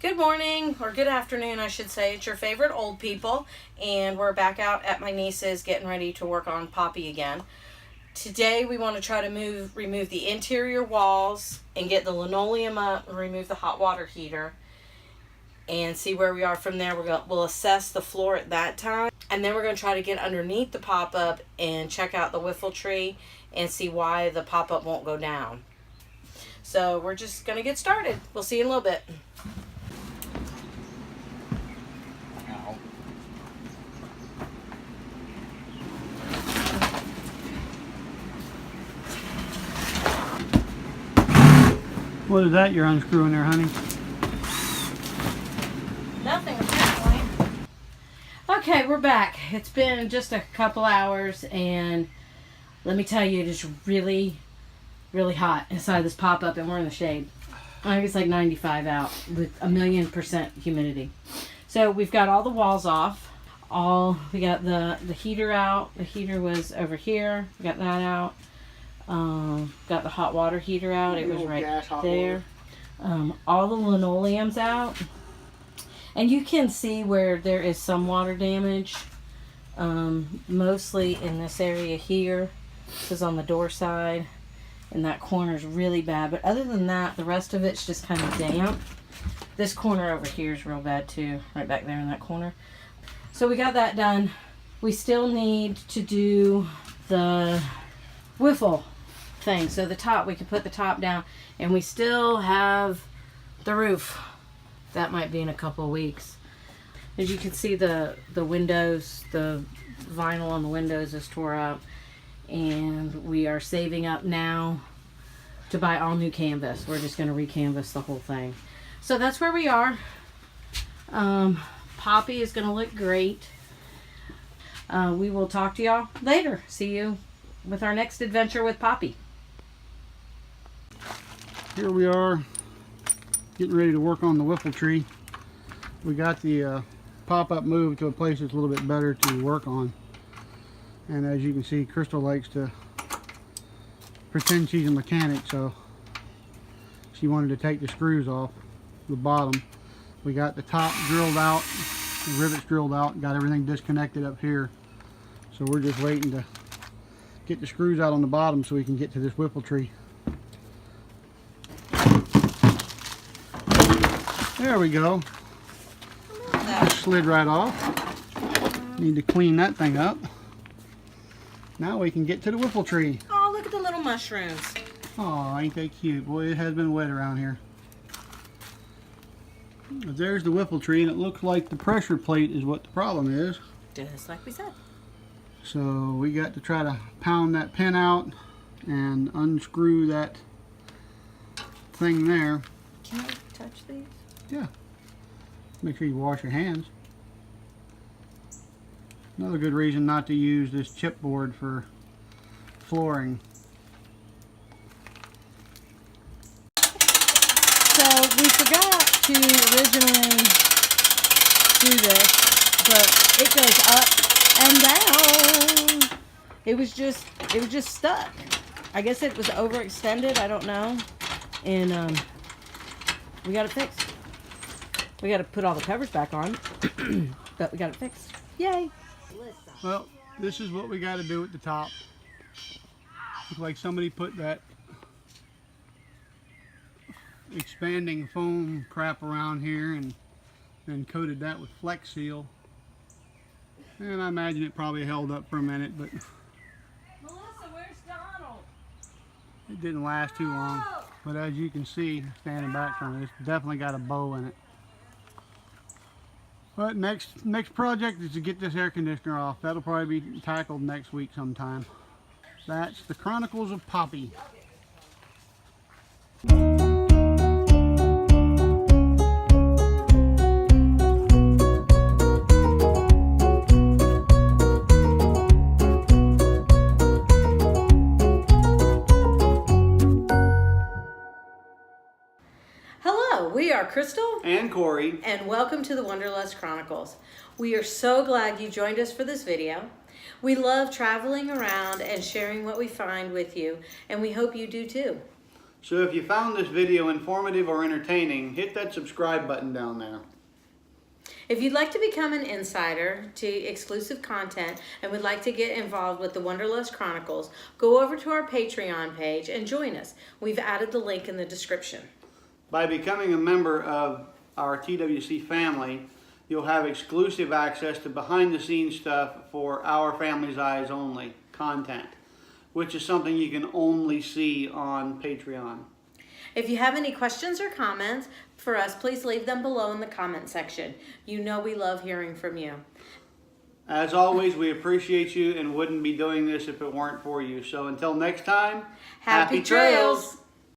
Good morning, or good afternoon, I should say. It's your favorite old people, and we're back out at my niece's getting ready to work on Poppy again. Today we want to try to remove the interior walls and get the linoleum up and remove the hot water heater and see where we are from there. We'll assess the floor at that time, and then we're going to try to get underneath the pop-up and check out the whiffle tree and see why the pop-up won't go down. So we're just going to get started. We'll see you in a little bit. What is that you're unscrewing there, honey? Nothing, apparently. Okay, we're back. It's been just a couple hours, and let me tell you, it is really, really hot inside this pop-up, and we're in the shade. I think it's like 95 out with 1,000,000% humidity. So we've got all the walls off. We got the heater out. The heater was over here. We got that out. Got the hot water heater out. It was right there. All the linoleum's out, and you can see where there is some water damage, mostly in this area here. This is on the door side, and that corner is really bad, but other than that, the rest of it's just kind of damp. This corner over here is real bad too, right back there in that corner. So we got that done. We still need to do the whiffle thing. So the top, we can put the top down, and we still have the roof. That might be in a couple of weeks. As you can see, the windows, the vinyl on the windows is tore up, and we are saving up now to buy all new canvas. We're just going to recanvas the whole thing. So that's where we are. Poppy is going to look great. We will talk to y'all later. See you with our next adventure with Poppy. Here we are, getting ready to work on the whiffle tree. We got the pop-up moved to a place that's a little bit better to work on. And as you can see, Crystal likes to pretend she's a mechanic, so she wanted to take the screws off the bottom. We got the top drilled out, the rivets drilled out, got everything disconnected up here. So we're just waiting to get the screws out on the bottom so we can get to this whiffle tree. There we go. That slid right off. Need to clean that thing up. Now we can get to the whiffle tree. Oh, look at the little mushrooms. Oh, ain't they cute? Boy, it has been wet around here. But there's the whiffle tree, and it looks like the pressure plate is what the problem is. Just like we said. So we got to try to pound that pin out and unscrew that thing there. Can I touch these? Yeah. Make sure you wash your hands. Another good reason not to use this chipboard for flooring. So we forgot to originally do this, but it goes up and down. It was just stuck. I guess it was overextended, I don't know. And we got it fixed. We got to put all the covers back on, but we got it fixed. Yay! Well, this is what we got to do at the top. Looks like somebody put that expanding foam crap around here and then coated that with Flex Seal. And I imagine it probably held up for a minute, but Melissa, where's Donald? it didn't last too long. But as you can see, standing back from it, it's definitely got a bow in it. But next project is to get this air conditioner off. That'll probably be tackled next week sometime. That's the Chronicles of Poppy. We are Crystal And Corey. and welcome to the Wanderlust Chronicles. We are so glad you joined us for this video. We love traveling around and sharing what we find with you, and we hope you do too. So if you found this video informative or entertaining, hit that subscribe button down there. If you'd like to become an insider to exclusive content and would like to get involved with the Wanderlust Chronicles, go over to our Patreon page and join us. We've added the link in the description. By becoming a member of our TWC family, you'll have exclusive access to behind-the-scenes stuff for our family's eyes only content, which is something you can only see on Patreon. If you have any questions or comments for us, please leave them below in the comment section. You know we love hearing from you. As always, we appreciate you and wouldn't be doing this if it weren't for you. So until next time, Happy trails!